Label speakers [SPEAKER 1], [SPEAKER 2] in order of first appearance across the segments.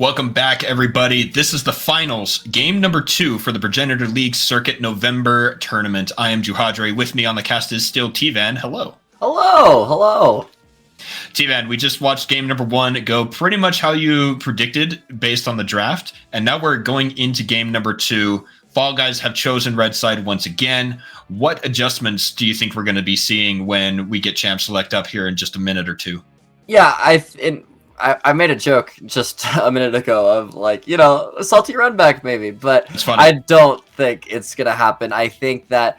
[SPEAKER 1] Welcome back, everybody. This is the finals, game number 2 for the Progenitor League Circuit November tournament. I am Juhadre. With me on the cast is still T-Van. Hello.
[SPEAKER 2] Hello.
[SPEAKER 1] T-Van, we just watched game number 1 go pretty much how you predicted based on the draft, and now we're going into game number 2. Fall Guys have chosen Red Side once again. What adjustments do you think we're going to be seeing when we get Champ Select up here in just a minute or two?
[SPEAKER 2] Yeah, I made a joke just a minute ago of like, salty run back maybe, but
[SPEAKER 1] It's funny.
[SPEAKER 2] I don't think it's going to happen. I think that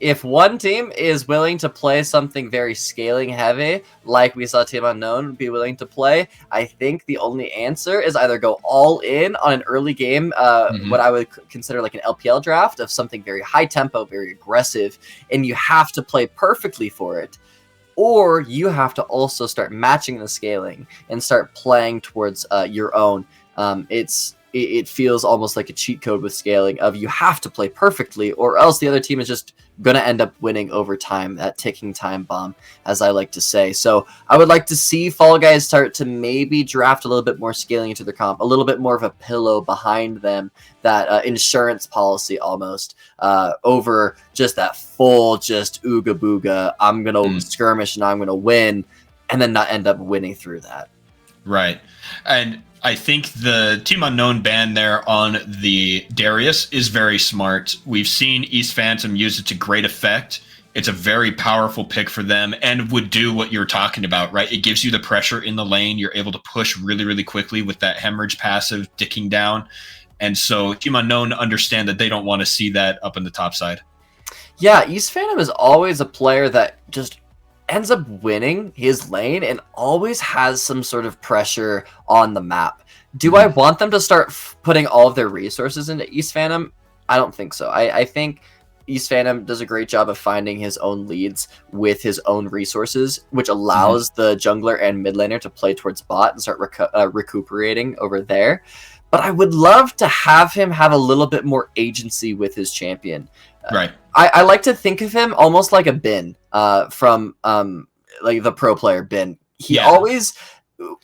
[SPEAKER 2] if one team is willing to play something very scaling heavy, like we saw Team Unknown be willing to play, I think the only answer is either go all in on an early game, what I would consider like an LPL draft of something very high tempo, very aggressive, and you have to play perfectly for it. Or you have to also start matching the scaling and start playing towards your own. It feels almost like a cheat code with scaling of you have to play perfectly or else the other team is just going to end up winning over time, that ticking time bomb, as I like to say. So I would like to see Fall Guys start to maybe draft a little bit more scaling into their comp, a little bit more of a pillow behind them, that insurance policy almost, over just that full just ooga booga, I'm going to skirmish and I'm going to win, and then not end up winning through that.
[SPEAKER 1] Right. And I think the Team Unknown ban there on the Darius is very smart. We've seen East Phantom use it to great effect. It's a very powerful pick for them and would do what you're talking about, right? It gives you the pressure in the lane. You're able to push really, really quickly with that hemorrhage passive dicking down. And so Team Unknown understand that they don't want to see that up in the top side.
[SPEAKER 2] Yeah, East Phantom is always a player that just ends up winning his lane and always has some sort of pressure on the map. Do I want them to start putting all of their resources into East Phantom? I don't think so. I think East Phantom does a great job of finding his own leads with his own resources, which allows the jungler and mid laner to play towards bot and start recuperating over there. But I would love to have him have a little bit more agency with his champion.
[SPEAKER 1] Right.
[SPEAKER 2] I like to think of him almost like a Bin from like the pro player Bin. He always,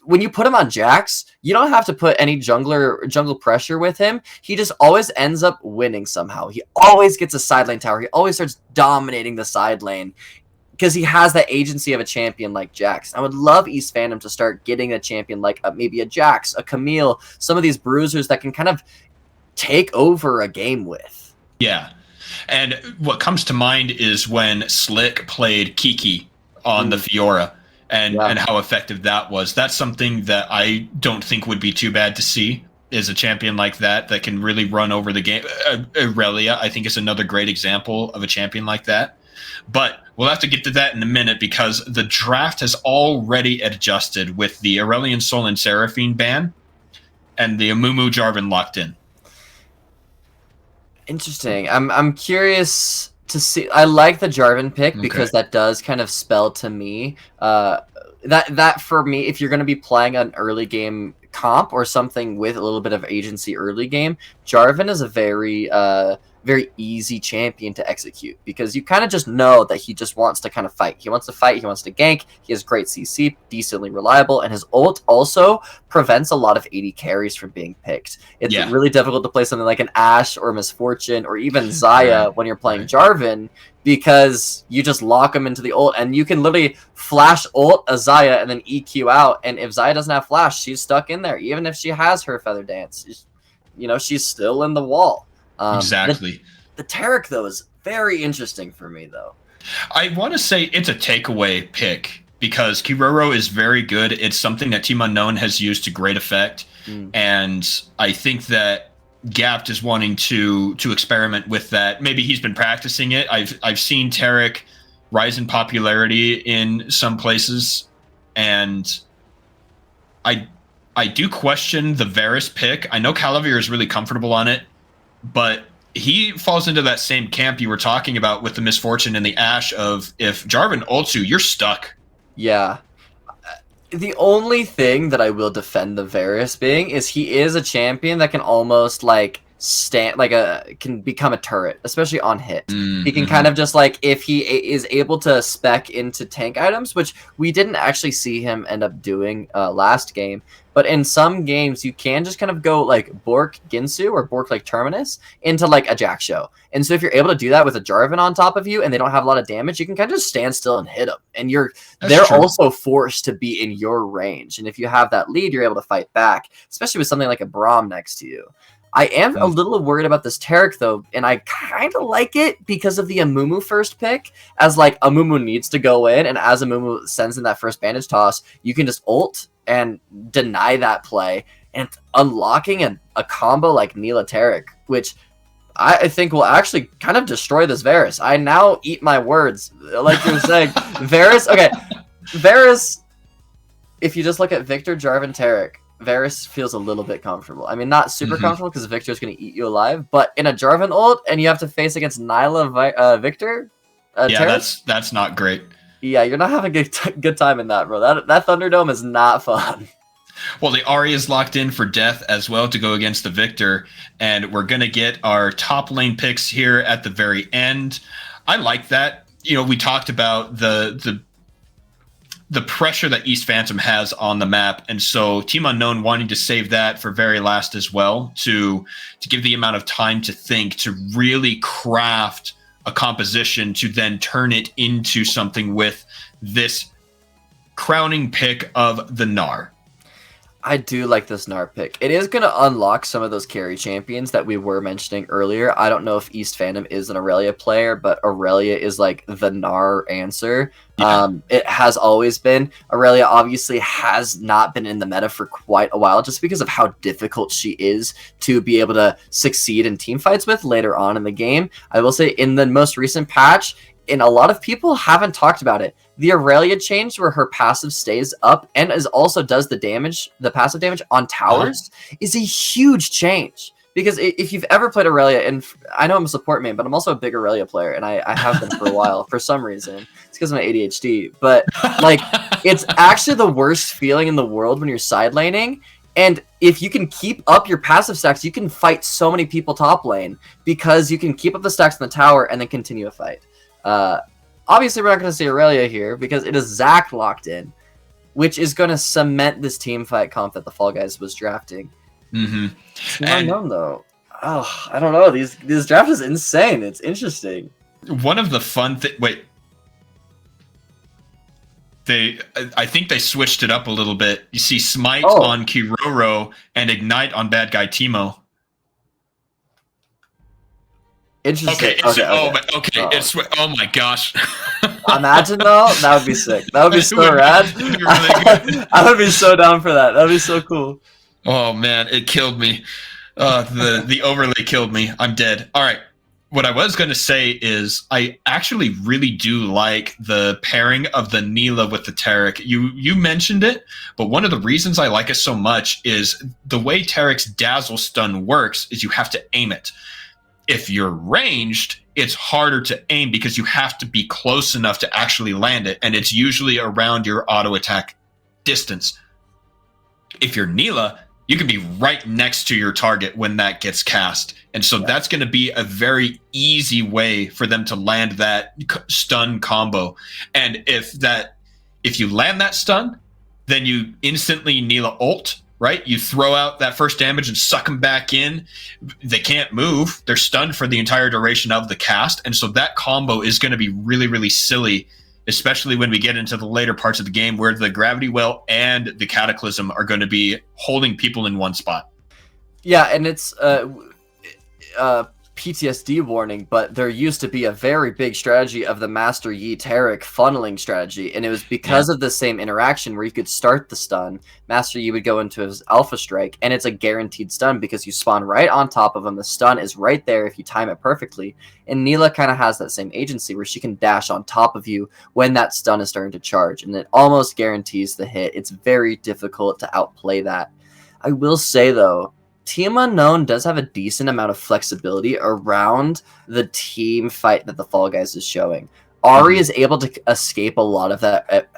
[SPEAKER 2] when you put him on Jax, you don't have to put any jungle pressure with him. He just always ends up winning somehow. He always gets a side lane tower. He always starts dominating the side lane because he has that agency of a champion like Jax. I would love East Phantom to start getting a champion like maybe a Jax, a Camille, some of these bruisers that can kind of take over a game with.
[SPEAKER 1] Yeah. And what comes to mind is when Slick played Kiki on the Fiora and how effective that was. That's something that I don't think would be too bad to see, is a champion like that can really run over the game. Irelia, I think, is another great example of a champion like that. But we'll have to get to that in a minute because the draft has already adjusted with the Aurelion Sol and Seraphine ban and the Amumu Jarvan locked in.
[SPEAKER 2] Interesting. I'm curious to see. I like the Jarvan pick because that does kind of spell to me that for me, if you're going to be playing an early game comp or something with a little bit of agency early game, Jarvan is a very easy champion to execute because you kind of just know that he just wants to kind of fight. He wants to fight. He wants to gank. He has great CC, decently reliable, and his ult also prevents a lot of AD carries from being picked. It's really difficult to play something like an Ashe or Misfortune or even Xayah when you're playing Jarvan because you just lock him into the ult and you can literally flash ult a Xayah and then EQ out. And if Xayah doesn't have flash, she's stuck in there. Even if she has her feather dance, she's still in the wall.
[SPEAKER 1] Exactly.
[SPEAKER 2] The Taric, though, is very interesting for me, though.
[SPEAKER 1] I want to say it's a takeaway pick because Kiroro is very good. It's something that Team Unknown has used to great effect. And I think that Gapt is wanting to experiment with that. Maybe he's been practicing it. I've seen Taric rise in popularity in some places. And I do question the Varus pick. I know Calavir is really comfortable on it, but he falls into that same camp you were talking about with the Misfortune and the Ashe of if Jarvan ults you, you're stuck.
[SPEAKER 2] Yeah. The only thing that I will defend the Varus being is he is a champion that can almost like stand can become a turret, especially on hit.
[SPEAKER 1] Mm-hmm.
[SPEAKER 2] He can kind of just like, if he is able to spec into tank items, which we didn't actually see him end up doing last game, but in some games you can just kind of go like Bork Ginsu or Bork like Terminus into like a Jak'Sho. And so if you're able to do that with a Jarvan on top of you and they don't have a lot of damage, you can kind of just stand still and hit them. And they're also forced to be in your range. And if you have that lead, you're able to fight back, especially with something like a Braum next to you. I am a little worried about this Taric, though, and I kind of like it because of the Amumu first pick, as, like, Amumu needs to go in, and as Amumu sends in that first bandage toss, you can just ult and deny that play, and it's unlocking a combo like Neela Taric, which I think will actually kind of destroy this Varus. I now eat my words, like you're saying. Varus, if you just look at Victor, Jarvan, Taric, Varus feels a little bit comfortable. I mean, not super comfortable because Victor's going to eat you alive, but in a Jarvan ult and you have to face against Nyla, Victor,
[SPEAKER 1] Taric, that's not great.
[SPEAKER 2] Yeah, you're not having a good time in that, bro. That Thunderdome is not fun.
[SPEAKER 1] Well, the Ahri is locked in for death as well to go against the Victor, and we're going to get our top lane picks here at the very end. I like that. You know, we talked about the pressure that East Phantom has on the map, and so Team Unknown wanting to save that for very last as well, to give the amount of time to think, to really craft a composition to then turn it into something with this crowning pick of the Gnar.
[SPEAKER 2] I do like this Gnar pick. It is going to unlock some of those carry champions that we were mentioning earlier. I don't know if East Phantom is an Aurelia player, but Aurelia is like the Gnar answer. Yeah. It has always been. Aurelia obviously has not been in the meta for quite a while just because of how difficult she is to be able to succeed in team fights with later on in the game. I will say in the most recent patch, and a lot of people haven't talked about it, the Aurelia change where her passive stays up and also does the passive damage on towers is a huge change. Because if you've ever played Aurelia, and I know I'm a support main, but I'm also a big Aurelia player, and I have been for a while for some reason. It's because of my ADHD. But like, it's actually the worst feeling in the world when you're side laning. And if you can keep up your passive stacks, you can fight so many people top lane because you can keep up the stacks in the tower and then continue a fight. Obviously, we're not going to see Aurelia here because it is Zac locked in, which is going to cement this team fight comp that the Fall Guys was drafting.
[SPEAKER 1] Mm-hmm.
[SPEAKER 2] Unknown, though. Oh, I don't know. This draft is insane. It's interesting.
[SPEAKER 1] One of the fun I think they switched it up a little bit. You see Smite on Kiroro and Ignite on Bad Guy Teemo.
[SPEAKER 2] Interesting.
[SPEAKER 1] Okay. Oh my gosh.
[SPEAKER 2] Imagine though, that would be sick. That would be so rad. I would be so down for that. That would be so cool.
[SPEAKER 1] Oh man, it killed me. The overlay killed me. I'm dead. All right. What I was going to say is I actually really do like the pairing of the Neela with the Taric. You mentioned it, but one of the reasons I like it so much is the way Taric's Dazzle Stun works is you have to aim it. If you're ranged, it's harder to aim because you have to be close enough to actually land it, and it's usually around your auto attack distance. If you're Neela, you can be right next to your target when that gets cast. And so that's going to be a very easy way for them to land that stun combo. And if you land that stun, then you instantly Neela ult, right? You throw out that first damage and suck them back in. They can't move. They're stunned for the entire duration of the cast. And so that combo is going to be really, really silly, especially when we get into the later parts of the game where the Gravity Well and the Cataclysm are going to be holding people in one spot.
[SPEAKER 2] Yeah, and it's PTSD warning, but there used to be a very big strategy of the Master Yi Taric funneling strategy, and it was because of the same interaction where you could start the stun, Master Yi would go into his Alpha Strike, and it's a guaranteed stun because you spawn right on top of him. The stun is right there if you time it perfectly, and Neela kind of has that same agency where she can dash on top of you when that stun is starting to charge, and it almost guarantees the hit. It's very difficult to outplay that. I will say, though, Team Unknown does have a decent amount of flexibility around the team fight that the Fall Guys is showing. Ahri is able to escape a lot of that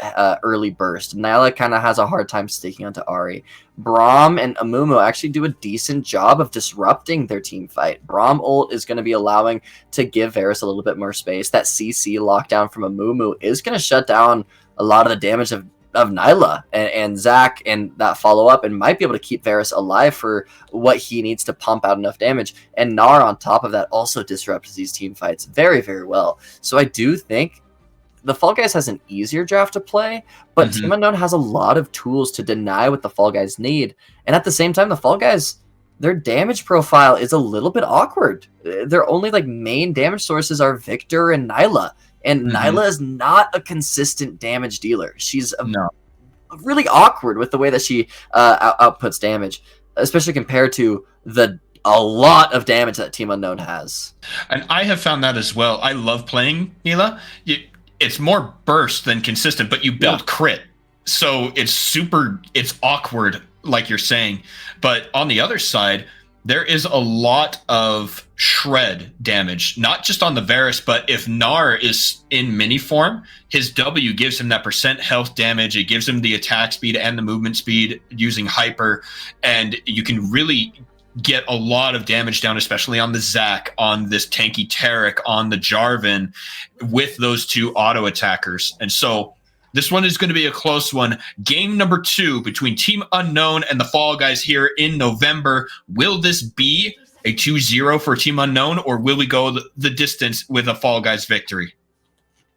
[SPEAKER 2] early burst. Nilah kind of has a hard time sticking onto Ahri. Braum and Amumu actually do a decent job of disrupting their team fight. Braum ult is going to be allowing to give Varus a little bit more space. That CC lockdown from Amumu is going to shut down a lot of the damage of Nilah and Zac and that follow-up, and might be able to keep Varus alive for what he needs to pump out enough damage. And Gnar on top of that also disrupts these team fights very, very well. So I do think the Fall Guys has an easier draft to play, but Team Unknown has a lot of tools to deny what the Fall Guys need. And at the same time, the Fall Guys, their damage profile is a little bit awkward. Their only like main damage sources are Viktor and Nilah. And Nilah is not a consistent damage dealer. She's really awkward with the way that she outputs damage, especially compared to a lot of damage that Team Unknown has.
[SPEAKER 1] And I have found that as well. I love playing Nilah. It's more burst than consistent, but you build crit. So it's awkward, like you're saying. But on the other side, there is a lot of shred damage, not just on the Varus, but if Gnar is in mini form, his W gives him that percent health damage. It gives him the attack speed and the movement speed using hyper, and you can really get a lot of damage down, especially on the Zac, on this tanky Taric, on the Jarvan, with those two auto attackers. And so this one is going to be a close one. Game number 2 between Team Unknown and the Fall Guys here in November. Will this be a 2-0 for Team Unknown, or will we go the distance with a Fall Guys victory?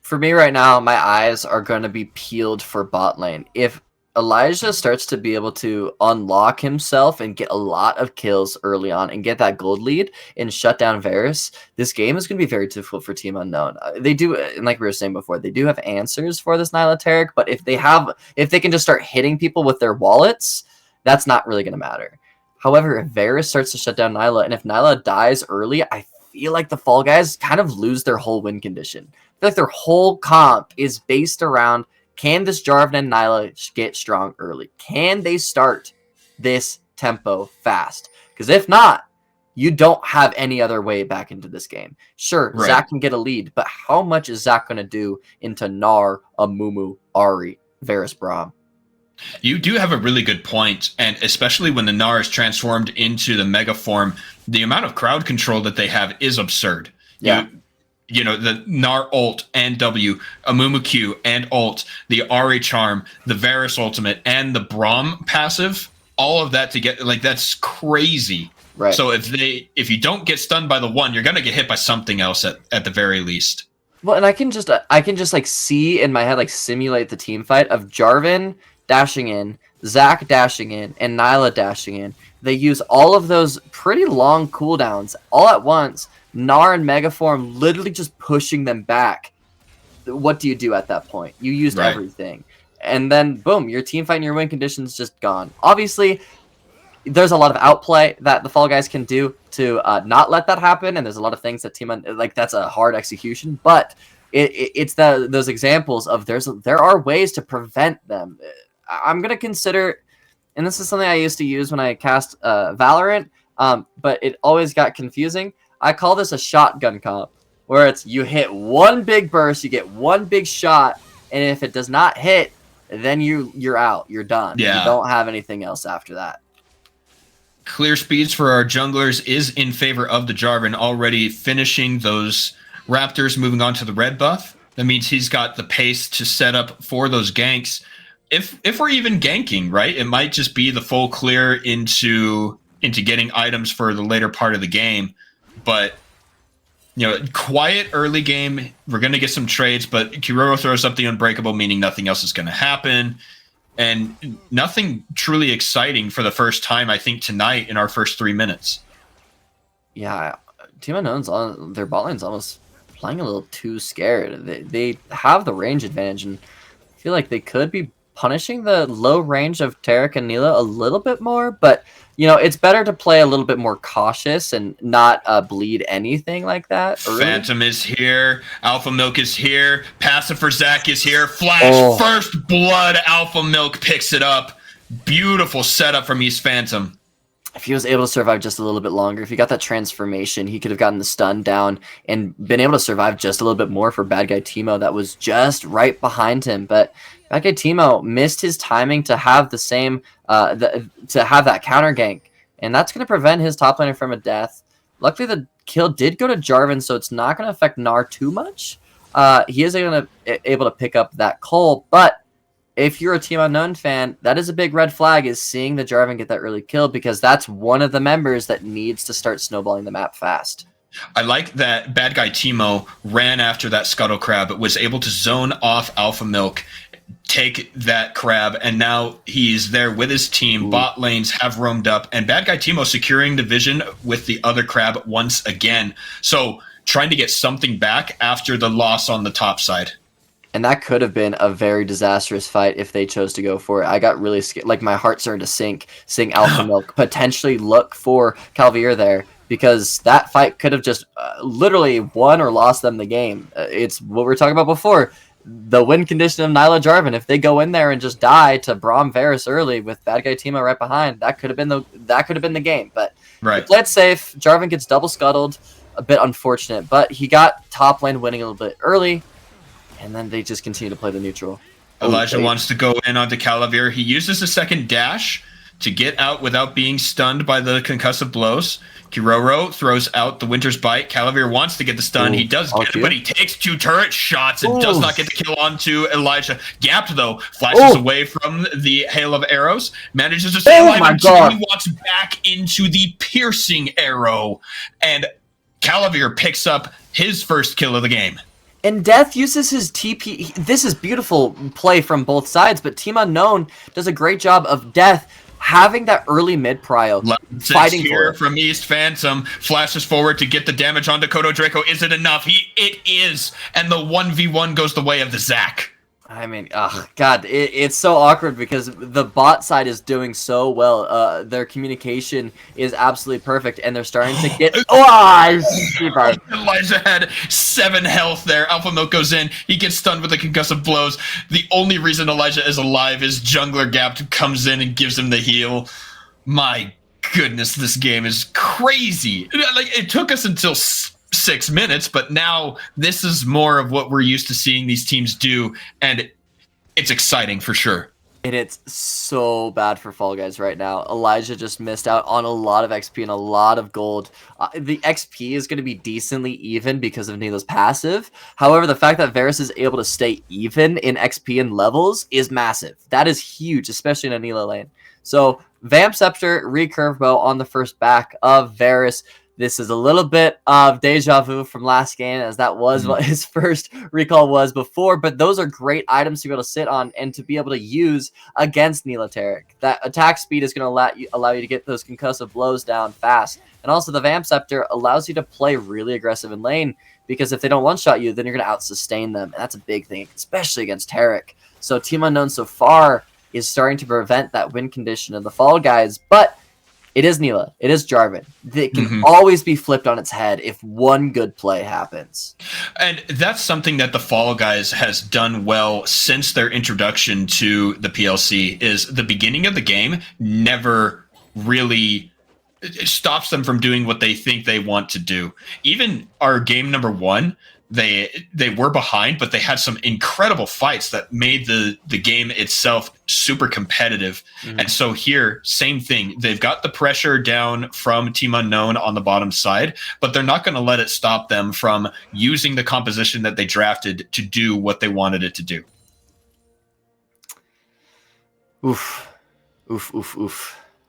[SPEAKER 2] For me right now, my eyes are going to be peeled for bot lane. If Elijah starts to be able to unlock himself and get a lot of kills early on and get that gold lead and shut down Varus, this game is going to be very difficult for Team Unknown. They do, and like we were saying before, they do have answers for this Nilah Taric, but if they can just start hitting people with their wallets, that's not really going to matter. However, if Varus starts to shut down Nilah, and if Nilah dies early, I feel like the Fall Guys kind of lose their whole win condition. I feel like their whole comp is based around, can this Jarvan and Nilah get strong early? Can they start this tempo fast? Because if not, you don't have any other way back into this game. Sure, right. Zac can get a lead, but how much is Zac going to do into Gnar, Amumu, Ahri, Varus, Braum?
[SPEAKER 1] You do have a really good point, and especially when the Gnar is transformed into the Mega form, the amount of crowd control that they have is absurd.
[SPEAKER 2] Yeah.
[SPEAKER 1] You know, the Gnar ult and W, Amumu Q and ult, the Ahri charm, the Varus ultimate, and the Braum passive, all of that to get, like, that's crazy.
[SPEAKER 2] Right.
[SPEAKER 1] So if you don't get stunned by the one, you're gonna get hit by something else at the very least.
[SPEAKER 2] Well, and I can just like see in my head, like simulate the team fight of Jarvan dashing in, Zac dashing in, and Nilah dashing in. They use all of those pretty long cooldowns all at once. Gnar and Megaform literally just pushing them back. What do you do at that point? You used everything. And then, boom, your team fight and your win condition's just gone. Obviously, there's a lot of outplay that the Fall Guys can do to not let that happen, and there's a lot of things that that's a hard execution, but it's those examples of there are ways to prevent them. I'm going to consider, and this is something I used to use when I cast Valorant, but it always got confusing. I call this a shotgun comp, where it's you hit one big burst, you get one big shot, and if it does not hit, then you're out, you're done.
[SPEAKER 1] Yeah.
[SPEAKER 2] You don't have anything else after that.
[SPEAKER 1] Clear speeds for our junglers is in favor of the Jarvan, already finishing those Raptors, moving on to the red buff. That means he's got the pace to set up for those ganks. If we're even ganking, right, it might just be the full clear into getting items for the later part of the game. But, you know, quiet early game, we're going to get some trades, but Kiroro throws up the Unbreakable, meaning nothing else is going to happen. And nothing truly exciting for the first time, I think, tonight in our first 3 minutes.
[SPEAKER 2] Yeah, Team Unknown's on their bot lane's almost playing a little too scared. They have the range advantage, and I feel like they could be punishing the low range of Taric and Nilah a little bit more, but you know, it's better to play a little bit more cautious and not bleed anything like that. Early.
[SPEAKER 1] Phantom is here. Alpha Milk is here. Passive for Zac is here. Flash, First blood. Alpha Milk picks it up. Beautiful setup from East Phantom.
[SPEAKER 2] if he was able to survive just a little bit longer, if he got that transformation, he could have gotten the stun down and been able to survive just a little bit more for bad guy Teemo that was just right behind him. But bad guy Teemo missed his timing to have the same, to have that counter gank, and that's going to prevent his top laner from a death. Luckily, the kill did go to Jarvan, so it's not going to affect Gnar too much. He is able to pick up that Cole, but if you're a Team Unknown fan, that is a big red flag, is seeing the Jarvan get that early kill, because that's one of the members that needs to start snowballing the map fast.
[SPEAKER 1] I like that bad guy Teemo ran after that Scuttle Crab, was able to zone off Alpha Milk, take that crab, and now he's there with his team. Ooh. Bot lanes have roamed up, and bad guy Teemo securing the vision with the other crab once again. So trying to get something back after the loss on the top side.
[SPEAKER 2] And that could have been a very disastrous fight if they chose to go for it. I got really scared. Like, my heart started to sink, seeing Alpha Milk potentially look for Calvier there, because that fight could have just literally won or lost them the game. It's what we were talking about before. The win condition of Nyla Jarvan. If they go in there and just die to Braum Varus early with bad guy Teemo right behind, that could have been the game. But
[SPEAKER 1] right,
[SPEAKER 2] played safe. Jarvan gets double scuttled. A bit unfortunate, but he got top lane winning a little bit early. And then they just continue to play the neutral.
[SPEAKER 1] Elijah wants to go in onto Calivir. He uses a second dash to get out without being stunned by the concussive blows. Kiroro throws out the Winter's Bite. Calivir wants to get the stun. He does get it, but he takes 2 turret shots and does not get the kill onto Elijah. Gap, though, flashes away from the hail of arrows, manages to stay alive until he walks back into the piercing arrow. And Calivir picks up his first kill of the game.
[SPEAKER 2] And Death uses his TP. This is beautiful play from both sides, but Team Unknown does a great job of Death having that early mid prio, fighting
[SPEAKER 1] here
[SPEAKER 2] for it.
[SPEAKER 1] From East Phantom flashes forward to get the damage onto Kodo Draco. Is it enough? It is, and the 1v1 goes the way of the Zac.
[SPEAKER 2] I mean, God, it's so awkward because the bot side is doing so well. Their communication is absolutely perfect, and they're starting to get.
[SPEAKER 1] Elijah had 7 health there. Alpha Milk goes in. He gets stunned with the concussive blows. The only reason Elijah is alive is Jungler Gap comes in and gives him the heal. My goodness, this game is crazy. Like, it took us until 6 minutes, but now this is more of what we're used to seeing these teams do, and it's exciting for sure.
[SPEAKER 2] And it's so bad for Fall Guys right now. Elijah just missed out on a lot of XP and a lot of gold. The XP is going to be decently even because of Nila's passive. However, the fact that Varus is able to stay even in XP and levels is massive. That is huge, especially in a Nila lane. So Vamp Scepter, recurve bow on the first back of Varus. This is a little bit of deja vu from last game, as that was what his first recall was before, but those are great items to be able to sit on and to be able to use against Nila Taric. That attack speed is going to allow you to get those concussive blows down fast. And also the Vamp Scepter allows you to play really aggressive in lane, because if they don't one-shot you, then you're going to out-sustain them, and that's a big thing, especially against Taric. So Team Unknown so far is starting to prevent that win condition of the Fall Guys, but it is Nila. It is Jarvan. It can always be flipped on its head if one good play happens.
[SPEAKER 1] And that's something that the Fall Guys has done well since their introduction to the PLC, is the beginning of the game never really stops them from doing what they think they want to do. Even our game number 1, they were behind, but they had some incredible fights that made the game itself super competitive. And so here, same thing. They've got the pressure down from Team Unknown on the bottom side, but they're not going to let it stop them from using the composition that they drafted to do what they wanted it to do.
[SPEAKER 2] Oof.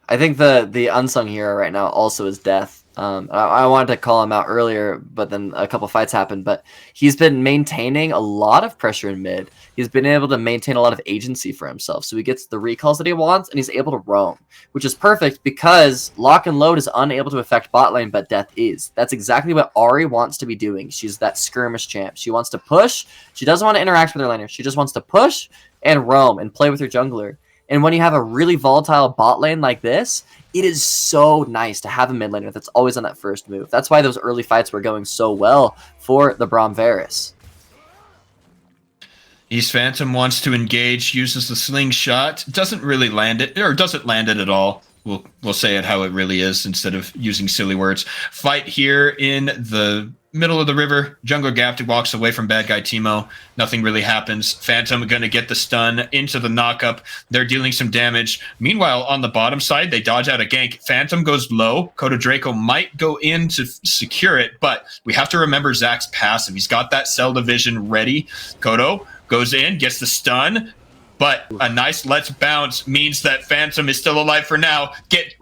[SPEAKER 2] I think the unsung hero right now also is Death. I wanted to call him out earlier, but then a couple fights happened. But he's been maintaining a lot of pressure in mid. He's been able to maintain a lot of agency for himself. So he gets the recalls that he wants, and he's able to roam, which is perfect because lock and load is unable to affect bot lane, but Death is. That's exactly what Ahri wants to be doing. She's that skirmish champ. She wants to push. She doesn't want to interact with her laner. She just wants to push and roam and play with her jungler. And when you have a really volatile bot lane like this, it is so nice to have a mid laner that's always on that first move. That's why those early fights were going so well for the Braum Varus.
[SPEAKER 1] East Phantom wants to engage, uses the slingshot, doesn't really land it, or doesn't land it at all. We'll say it how it really is instead of using silly words. Fight here in the middle of the river. Jungler Gaptic walks away from bad guy Teemo. Nothing really happens. Phantom going to get the stun into the knockup. They're dealing some damage. Meanwhile, on the bottom side, they dodge out a gank. Phantom goes low. Kodo Draco might go in to secure it, but we have to remember Zach's passive. He's got that cell division ready. Kodo goes in, gets the stun, but a nice let's bounce means that Phantom is still alive for now.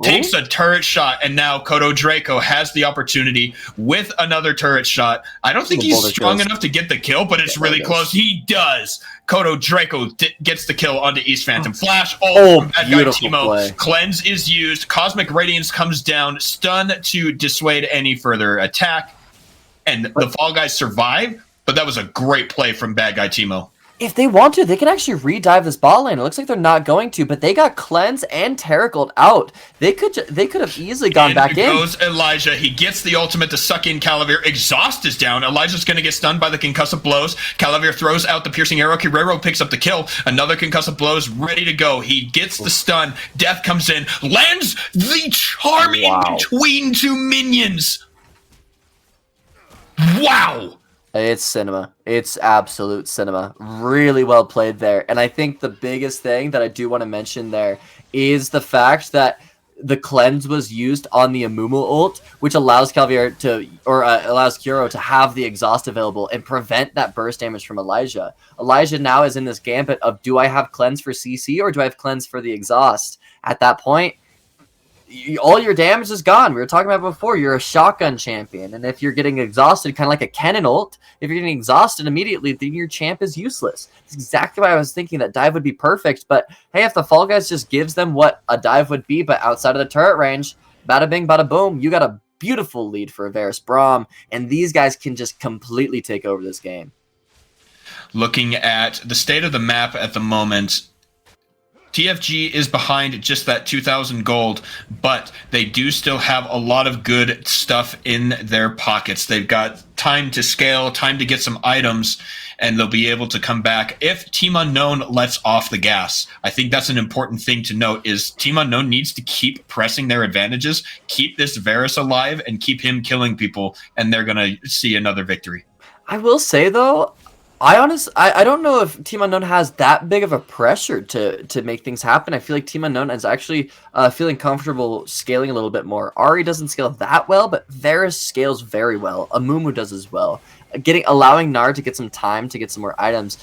[SPEAKER 1] Takes a turret shot, and now Kodo Draco has the opportunity with another turret shot. I don't think he's strong enough to get the kill, but it's really close. He does. Kodo Draco gets the kill onto East Phantom. Flash from bad guy Teemo. Cleanse is used. Cosmic Radiance comes down. Stun to dissuade any further attack. And the Fall Guys survive, but that was a great play from bad guy Teemo.
[SPEAKER 2] If they want to, they can actually re-dive this bot lane. It looks like they're not going to, but they got Cleanse and Terragold out. They could have easily gone back in.
[SPEAKER 1] Goes Elijah. He gets the ultimate to suck in Calavir. Exhaust is down. Elijah's going to get stunned by the concussive blows. Calavir throws out the piercing arrow. Kirero picks up the kill. Another concussive blows ready to go. He gets the stun. Death comes in. Lands the charm in between two minions. Wow.
[SPEAKER 2] It's cinema. It's absolute cinema. Really well played there. And I think the biggest thing that I do want to mention there is the fact that the cleanse was used on the Amumu ult, which allows Calavir to, or allows Kuro to have the exhaust available and prevent that burst damage from Elijah. Elijah now is in this gambit of, do I have cleanse for CC or do I have cleanse for the exhaust? At that point, all your damage is gone. We were talking about before, you're a shotgun champion, and if you're getting exhausted, kind of like a Kennen ult, if you're getting exhausted immediately, then your champ is useless. That's exactly why I was thinking that dive would be perfect, but hey, if the Fall Guys just gives them what a dive would be, but outside of the turret range, bada bing, bada boom, you got a beautiful lead for Varus Braum, and these guys can just completely take over this game.
[SPEAKER 1] Looking at the state of the map at the moment, TFG is behind just that 2,000 gold, but they do still have a lot of good stuff in their pockets. They've got time to scale, time to get some items, and they'll be able to come back if Team Unknown lets off the gas. I think that's an important thing to note is Team Unknown needs to keep pressing their advantages, keep this Varus alive, and keep him killing people, and they're going to see another victory.
[SPEAKER 2] I will say, though, I don't know if Team Unknown has that big of a pressure to make things happen. I feel like Team Unknown is actually feeling comfortable scaling a little bit more. Ahri doesn't scale that well, but Varus scales very well. Amumu does as well. Allowing Gnar to get some time to get some more items,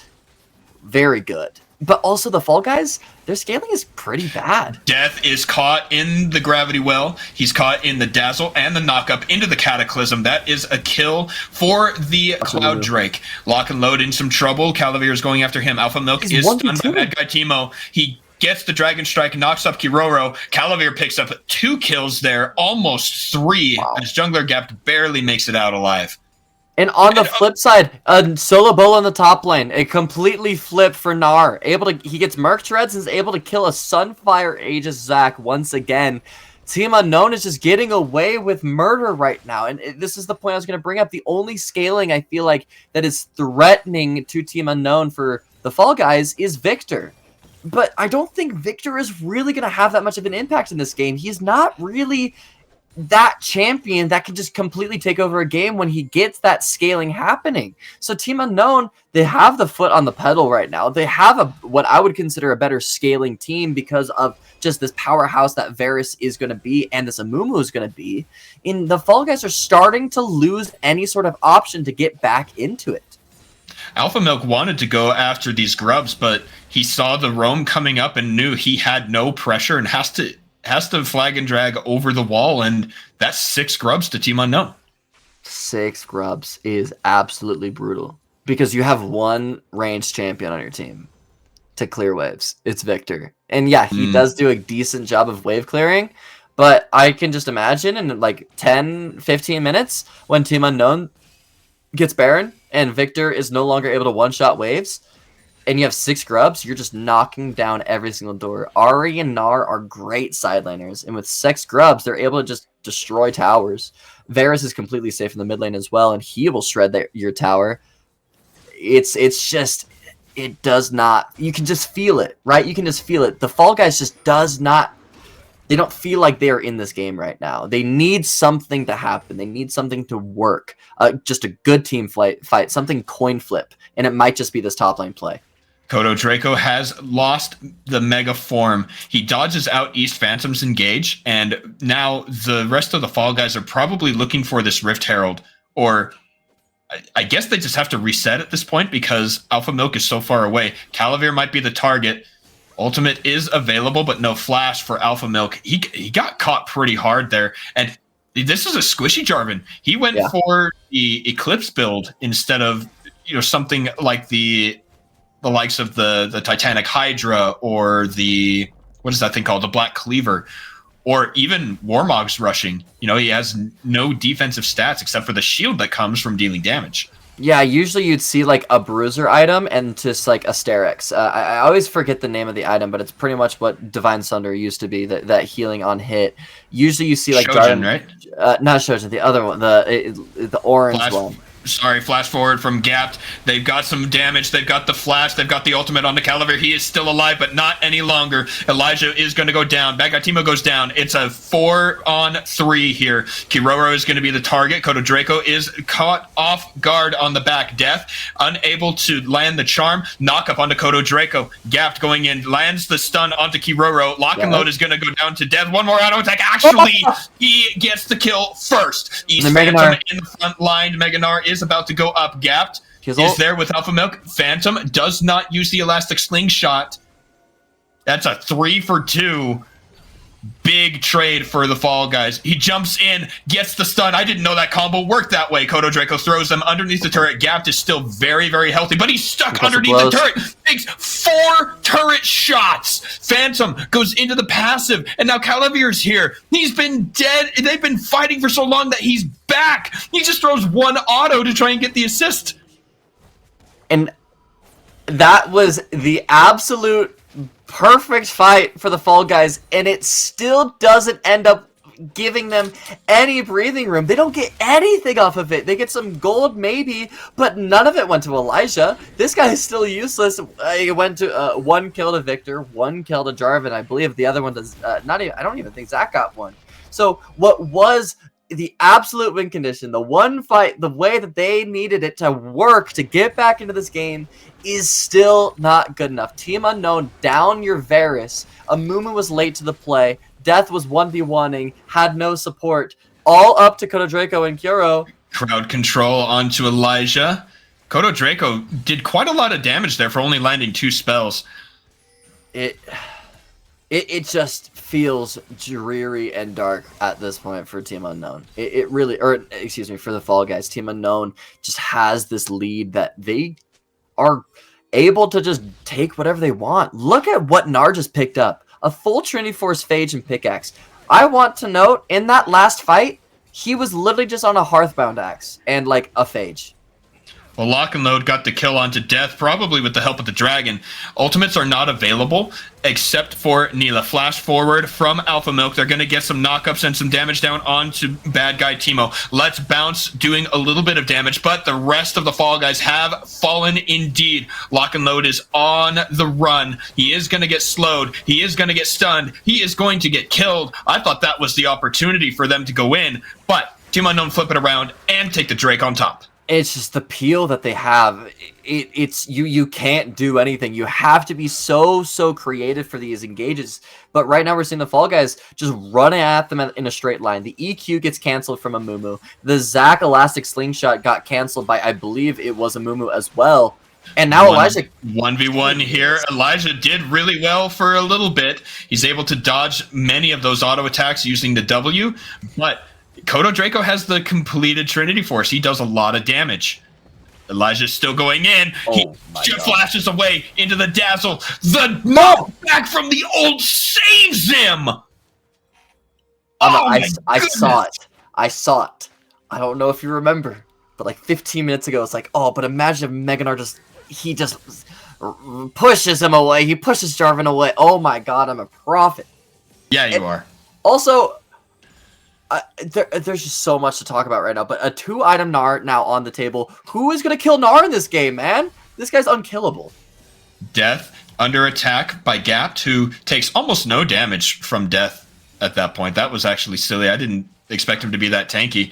[SPEAKER 2] very good. But also the Fall Guys, their scaling is pretty bad.
[SPEAKER 1] Death is caught in the Gravity Well. He's caught in the Dazzle and the Knockup into the Cataclysm. That is a kill for the Cloud Drake. Lock and Load in some trouble. Calavir is going after him. Alpha Milk is stunned by bad guy Teemo. He gets the Dragon Strike, knocks up Kiroro. Calavir picks up 2 kills there, almost 3, as Jungler Gap barely makes it out alive.
[SPEAKER 2] And on the flip side, a solo bowl on the top lane. It completely flipped for Gnar. He gets Merc Treads and is able to kill a Sunfire Aegis Zac once again. Team Unknown is just getting away with murder right now. And this is the point I was going to bring up. The only scaling I feel like that is threatening to Team Unknown for the Fall Guys is Victor. But I don't think Victor is really going to have that much of an impact in this game. He's not really that champion that can just completely take over a game when he gets that scaling happening. So Team Unknown, they have the foot on the pedal right now. They have what I would consider a better scaling team because of just this powerhouse that Varus is going to be and this Amumu is going to be. And the Fall Guys are starting to lose any sort of option to get back into it.
[SPEAKER 1] Alpha Milk wanted to go after these grubs, but he saw the roam coming up and knew he had no pressure and has to flag and drag over the wall, and that's 6 grubs to Team Unknown.
[SPEAKER 2] 6 grubs is absolutely brutal because you have one ranged champion on your team to clear waves. It's Victor. And yeah, he does do a decent job of wave clearing, but I can just imagine in like 10, 15 minutes when Team Unknown gets Baron and Victor is no longer able to one-shot waves, and you have 6 grubs, you're just knocking down every single door. Ahri and Gnar are great side laners, and with 6 grubs, they're able to just destroy towers. Varus is completely safe in the mid lane as well, and he will shred your tower. It does not, you can just feel it, right? You can just feel it. The Fall Guys just does not, they don't feel like they are in this game right now. They need something to happen. They need something to work. Just a good team fight, something coin flip, and it might just be this top lane play.
[SPEAKER 1] Kodo Draco has lost the mega form. He dodges out East Phantom's engage, and now the rest of the Fall Guys are probably looking for this Rift Herald, or I guess they just have to reset at this point because Alpha Milk is so far away. Calavir might be the target. Ultimate is available, but no flash for Alpha Milk. He got caught pretty hard there, and this is a squishy Jarvan. He went for the Eclipse build instead of something like the likes of the Titanic Hydra or the, what is that thing called? The Black Cleaver, or even Warmog's rushing. He has no defensive stats except for the shield that comes from dealing damage.
[SPEAKER 2] Yeah, usually you'd see like a bruiser item and just like a Sterex. I always forget the name of the item, but it's pretty much what Divine Sunder used to be, that healing on hit. Usually you see like
[SPEAKER 1] Shojin, right?
[SPEAKER 2] Not Shojin, the other one, the orange one.
[SPEAKER 1] Sorry, flash forward from Gapped. They've got some damage. They've got the flash. They've got the ultimate on the Calavir. He is still alive, but not any longer. Elijah is going to go down. Bad Guy Teemo goes down. It's a 4-on-3 here. Kiroro is going to be the target. Kodo Draco is caught off guard on the back. Death, unable to land the charm. Knock up onto Kodo Draco. Gapped going in. Lands the stun onto Kiroro. Lock and load is going to go down to Death. One more auto attack. Actually, he gets the kill first. East Phantom in the front line. Meganar is about to go up. Gapped is there with Alpha Milk. Phantom does not use the elastic slingshot. That's a 3-for-2. Big trade for the Fall Guys. He jumps in, gets the stun. I didn't know that combo worked that way. Kodo Draco throws them underneath the turret. Gapped is still very, very healthy, but he's stuck underneath the turret. Takes 4 turret shots. Phantom goes into the passive, and now Calavir's here. He's been dead. They've been fighting for so long that he's back. He just throws one auto to try and get the assist.
[SPEAKER 2] And that was the absolute perfect fight for the Fall Guys, and it still doesn't end up giving them any breathing room. They don't get anything off of it. They get some gold maybe, but none of it went to Elijah. This guy is still useless. He went to 1 kill to Victor, 1 kill to Jarvan. I believe the other one does not even. I don't even think Zach got one. So what was the absolute win condition, the one fight, the way that they needed it to work to get back into this game, is still not good enough. Team Unknown down your Varus. Amumu was late to the play. Death was 1v1ing, had no support. All up to Kodo Draco and Kuro.
[SPEAKER 1] Crowd control onto Elijah. Kodo Draco did quite a lot of damage there for only landing 2 spells.
[SPEAKER 2] It just feels dreary and dark at this point for Team Unknown. It really, or excuse me, for the Fall Guys. Team Unknown just has this lead that they are able to just take whatever they want. Look at what Gnar just picked up. A full Trinity Force Phage and Pickaxe. I want to note, in that last fight, he was literally just on a Hearthbound Axe and like a Phage.
[SPEAKER 1] Well, Lock and Load got the kill onto Death, probably with the help of the Dragon. Ultimates are not available, except for Neela. Flash forward from Alpha Milk. They're going to get some knockups and some damage down onto Bad Guy Teemo. Let's Bounce doing a little bit of damage, but the rest of the Fall Guys have fallen indeed. Lock and Load is on the run. He is going to get slowed. He is going to get stunned. He is going to get killed. I thought that was the opportunity for them to go in, but Team Unknown flip it around and take the Drake on top.
[SPEAKER 2] It's just the peel that they have. It's you can't do anything. You have to be so creative for these engages. But right now we're seeing the Fall Guys just running at them in a straight line. The EQ gets canceled from Amumu. The Zac Elastic Slingshot got canceled by, I believe it was Amumu as well. And now Elijah
[SPEAKER 1] 1v1 here. Elijah did really well for a little bit. He's able to dodge many of those auto attacks using the W, but Kodo Draco has the completed Trinity Force. He does a lot of damage. Elijah's still going in. He flashes away into the Dazzle. The mob back from the old saves him.
[SPEAKER 2] I saw it. I saw it. I don't know if you remember, but like 15 minutes ago, it's like, oh, but imagine if Meganar just pushes him away. He pushes Jarvan away. Oh my god, I'm a prophet.
[SPEAKER 1] Yeah, you are.
[SPEAKER 2] Also, there's just so much to talk about right now, but a 2-item Gnar now on the table. Who is going to kill Gnar in this game, man? This guy's unkillable.
[SPEAKER 1] Death under attack by Gapped, who takes almost no damage from Death. at that point. That was actually silly. I didn't expect him to be that tanky.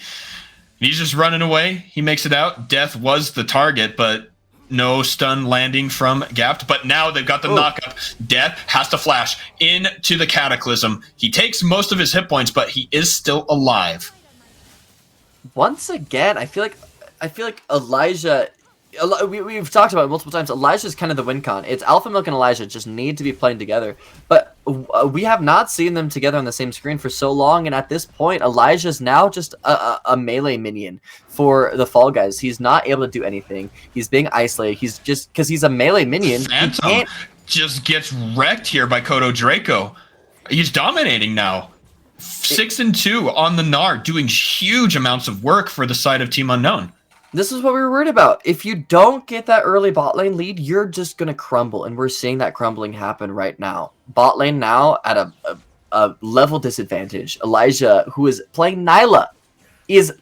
[SPEAKER 1] He's just running away. He makes it out. Death was the target, but no stun landing from Gapped. But now they've got the knockup. Death has to flash into the Cataclysm. He takes most of his hit points, but he is still alive.
[SPEAKER 2] Once again, I feel like Elijah. We've talked about it multiple times. Elijah is kind of the win con. It's Alpha Milk and Elijah just need to be playing together. But we have not seen them together on the same screen for so long. And at this point, Elijah is now just a melee minion for the Fall Guys. He's not able to do anything. He's being isolated. He's just because he's a melee minion.
[SPEAKER 1] Phantom just gets wrecked here by Kodo Draco. He's dominating now. 6-2 on the Gnar, doing huge amounts of work for the side of Team Unknown.
[SPEAKER 2] This is what we were worried about. If you don't get that early bot lane lead, you're just going to crumble, and we're seeing that crumbling happen right now. Bot lane now at a level disadvantage. Elijah, who is playing Nyla, is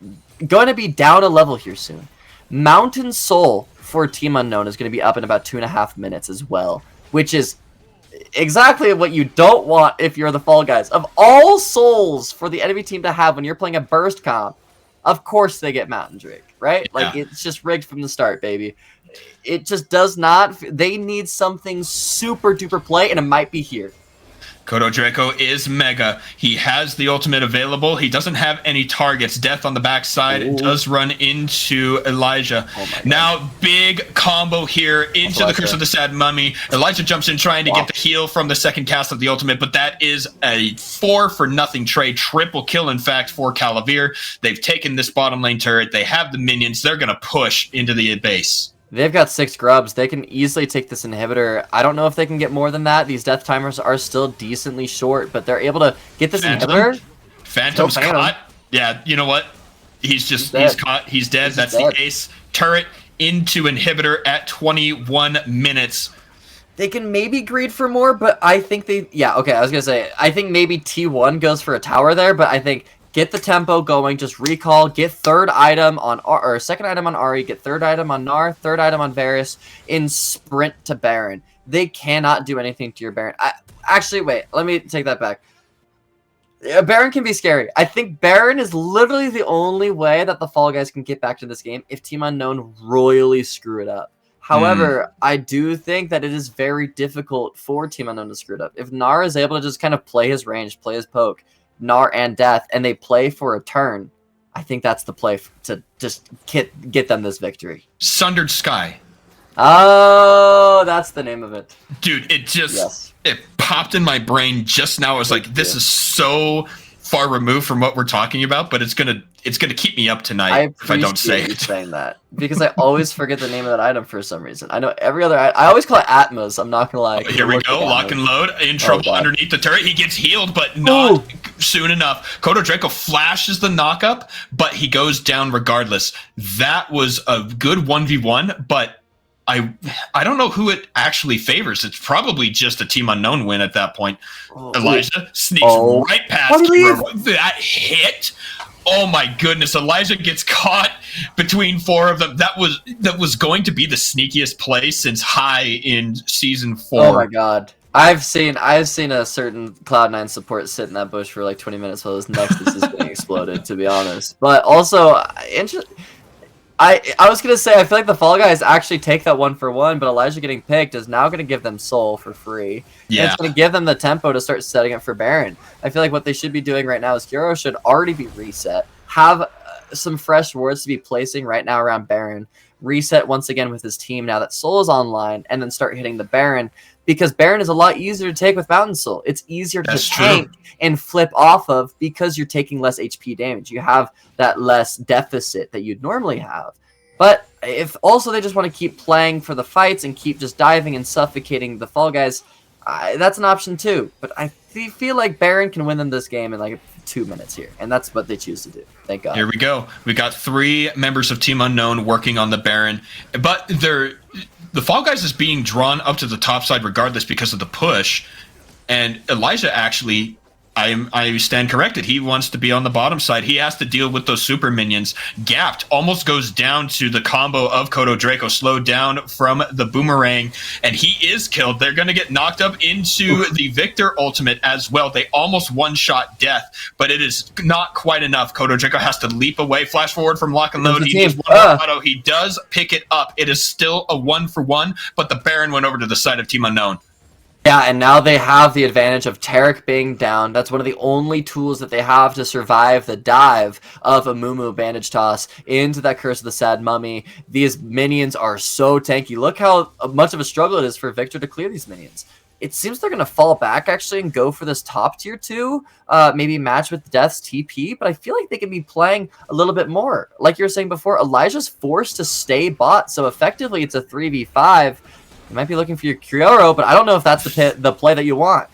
[SPEAKER 2] going to be down a level here soon. Mountain Soul for Team Unknown is going to be up in about 2.5 minutes as well, which is exactly what you don't want if you're the Fall Guys. Of all souls for the enemy team to have when you're playing a burst comp, of course they get Mountain Drake, right? Like, it's just rigged from the start, baby. It just does not. They need something super duper play, and it might be here.
[SPEAKER 1] Kodo Draco is mega. He has the ultimate available. He doesn't have any targets. Death on the backside does run into Elijah. Now, big combo here into the Curse of the Sad Mummy. Elijah jumps in trying to get the heal from the second cast of the ultimate, but that is a 4-for-0 trade. Triple kill, in fact, for Calavir. They've taken this bottom lane turret. They have the minions. They're going to push into the base.
[SPEAKER 2] They've got 6 grubs. They can easily take this inhibitor. I don't know if they can get more than that. These death timers are still decently short, but they're able to get this inhibitor.
[SPEAKER 1] Phantom's caught. Yeah, you know what? He's caught. He's dead. That's the ace. Turret into inhibitor at 21 minutes.
[SPEAKER 2] They can maybe greed for more, but I think they... Yeah, okay, I was going to say, I think maybe T1 goes for a tower there, but I think... Get the tempo going, just recall, get third item on, or second item on Ahri, get third item on Gnar, third item on Varus, in sprint to Baron. They cannot do anything to your Baron. Actually, wait, let me take that back. Baron can be scary. I think Baron is literally the only way that the Fall Guys can get back to this game if Team Unknown royally screw it up. However, I do think that it is very difficult for Team Unknown to screw it up. If Gnar is able to just kind of play his range, play his poke, Gnar and Death, and they play for a turn, I think that's the play to just get them this victory.
[SPEAKER 1] Sundered Sky.
[SPEAKER 2] Oh, that's the name of it.
[SPEAKER 1] Dude, it just it popped in my brain just now. I was like, this is so far removed from what we're talking about, but it's gonna keep me up tonight if I don't say it.
[SPEAKER 2] Saying that because I always forget the name of that item for some reason. I know every other. I always call it Atmos. I'm not gonna lie.
[SPEAKER 1] Here we go. Lock and load. In trouble underneath the turret. He gets healed, but not soon enough. Kodo Draco flashes the knockup, but he goes down regardless. That was a good 1v1, but I don't know who it actually favors. It's probably just a Team Unknown win at that point. Elijah sneaks right past that hit. Oh my goodness! Elijah gets caught between 4 of them. That was going to be the sneakiest play since High in season 4.
[SPEAKER 2] Oh my god! I've seen a certain Cloud9 support sit in that bush for like 20 minutes while his Nexus is getting exploded. To be honest, but also I was going to say, I feel like the Fall Guys actually take that 1-for-1, but Elijah getting picked is now going to give them Soul for free. Yeah. And it's going to give them the tempo to start setting it for Baron. I feel like what they should be doing right now is Hero should already be reset. Have some fresh wards to be placing right now around Baron. Reset once again with his team now that Soul is online, and then start hitting the Baron. Because Baron is a lot easier to take with Mountain Soul. It's easier to tank and flip off of because you're taking less HP damage. You have that less deficit that you'd normally have. But if also they just want to keep playing for the fights and keep just diving and suffocating the Fall Guys, that's an option too. But I feel like Baron can win them this game in like 2 minutes here. And that's what they choose to do. Thank God.
[SPEAKER 1] Here we go. We got 3 members of Team Unknown working on the Baron. But the Fall Guys is being drawn up to the top side regardless because of the push. And Elijah actually I stand corrected. He wants to be on the bottom side. He has to deal with those super minions. Gapped almost goes down to the combo of Kodo Draco, slowed down from the boomerang, and he is killed. They're going to get knocked up into the Victor ultimate as well. They almost one-shot death, but it is not quite enough. Kodo Draco has to leap away. Flash forward from Lock and Load. He does one more auto. He does pick it up. It is still a 1-for-1, but the Baron went over to the side of Team Unknown.
[SPEAKER 2] Yeah, and now they have the advantage of Taric being down. That's one of the only tools that they have to survive the dive of a Mumu Bandage Toss into that Curse of the Sad Mummy. These minions are so tanky. Look how much of a struggle it is for Victor to clear these minions. It seems they're going to fall back, actually, and go for this top tier 2, maybe match with Death's TP, but I feel like they can be playing a little bit more. Like you were saying before, Elijah's forced to stay bot, so effectively it's a 3v5. You might be looking for your Kyoro, but I don't know if that's the play that you want.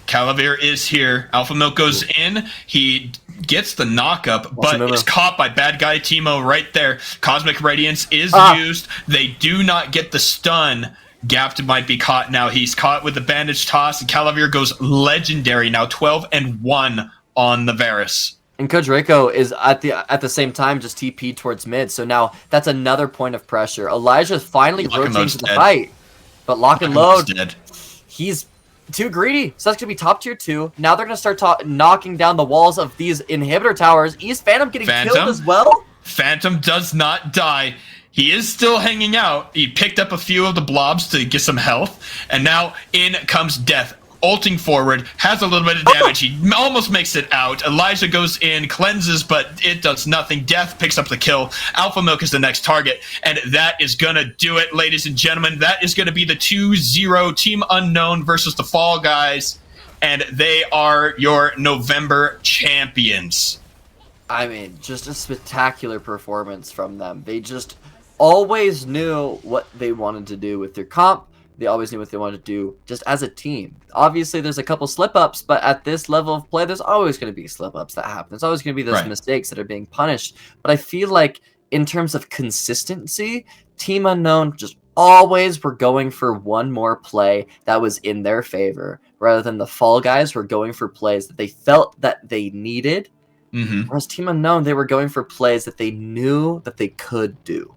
[SPEAKER 1] Calavir is here. Alpha Milk goes in. He gets the knockup, but is caught by bad guy Teemo right there. Cosmic Radiance is used. They do not get the stun. Gapped might be caught now. He's caught with the Bandage Toss, and Calavir goes legendary now, 12-1 on the Varus.
[SPEAKER 2] And Kodo Draco is at the same time just TP towards mid, so now that's another point of pressure. Elijah's finally rotating to the fight, but Lock and Load, he's too greedy, so that's going to be top tier 2. Now they're going to start knocking down the walls of these inhibitor towers. Is Phantom getting killed as well?
[SPEAKER 1] Phantom does not die. He is still hanging out. He picked up a few of the blobs to get some health, and now in comes Death. Ulting forward, has a little bit of damage. He almost makes it out. Elijah goes in, cleanses, but it does nothing. Death picks up the kill. Alpha Milk is the next target, and that is going to do it, ladies and gentlemen. That is going to be the 2-0 Team Unknown versus the Fall Guys, and they are your November champions.
[SPEAKER 2] I mean, just a spectacular performance from them. They just always knew what they wanted to do with their comp. They always knew what they wanted to do just as a team. Obviously, there's a couple slip-ups, but at this level of play, there's always going to be slip-ups that happen. There's always going to be those mistakes that are being punished. But I feel like in terms of consistency, Team Unknown just always were going for one more play that was in their favor, rather than the Fall Guys were going for plays that they felt that they needed. Whereas Team Unknown, they were going for plays that they knew that they could do.